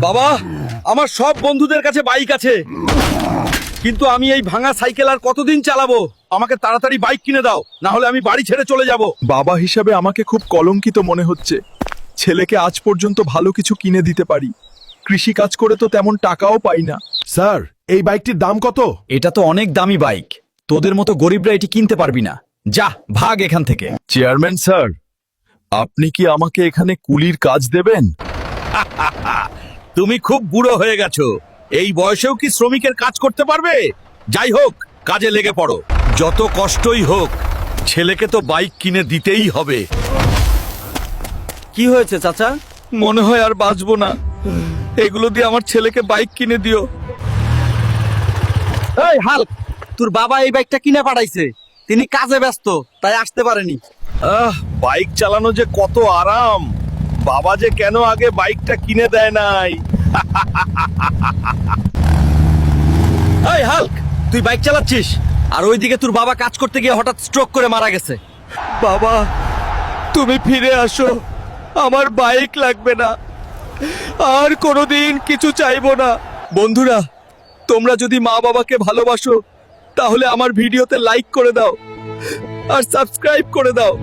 বাবা, আমার সব বন্ধুদের কাছে বাইক আছে, কিন্তু আমি এই ভাঙা সাইকেল আর কতদিন চালাবো? আমাকে তাড়াতাড়ি বাইক কিনে দাও, না হলে আমি বাড়ি ছেড়ে চলে যাব। বাবা হিসাবে আমাকে খুব কলঙ্কিত মনে হচ্ছে। ছেলেকে আজ পর্যন্ত ভালো কিছু কিনে দিতে পারি, কৃষি কাজ করে তো তেমন টাকাও পাই না। স্যার, এই বাইকটির দাম কত? এটা তো অনেক দামি বাইক, তোদের মতো গরিবরা এটি কিনতে পারবি না। যা, ভাগ এখান থেকে। চেয়ারম্যান স্যার, আপনি কি আমাকে এখানে কুলির কাজ দেবেন? তুমি খুব বুড়ো হয়ে গেছো, এই বয়সেও কি শ্রমিকের কাজ করতে পারবে? যাই হোক, কাজে লেগে পড়ো। যত কষ্টই হোক, ছেলেকে তো বাইক কিনে দিতেই হবে। কি হয়েছে চাচা? মনে হয় আর বাঁচবো না, এগুলো দিয়ে আমার ছেলেকে বাইক কিনে দিও। এই হাল্ক, তোর বাবা এই বাইকটা কিনে পাঠাইছে, তিনি কাজে ব্যস্ত তাই আসতে পারেনি। বাইক চালানো যে কত আরাম, বাবা যে কেন আগে বাইকটা কিনে দেয় নাই। এই হাল্ক, তুই বাইক চালাচ্ছিস আর ওইদিকে তোর বাবা কাজ করতে গিয়ে হঠাৎ স্ট্রোক করে মারা গেছে। বাবা, তুমি ফিরে আসো, আমার বাইক লাগবে না, আর কোনোদিন কিছু চাইবো না। বন্ধুরা, তোমরা যদি মা বাবাকে ভালোবাসো তাহলে আমার ভিডিওতে লাইক করে দাও আর সাবস্ক্রাইব করে দাও।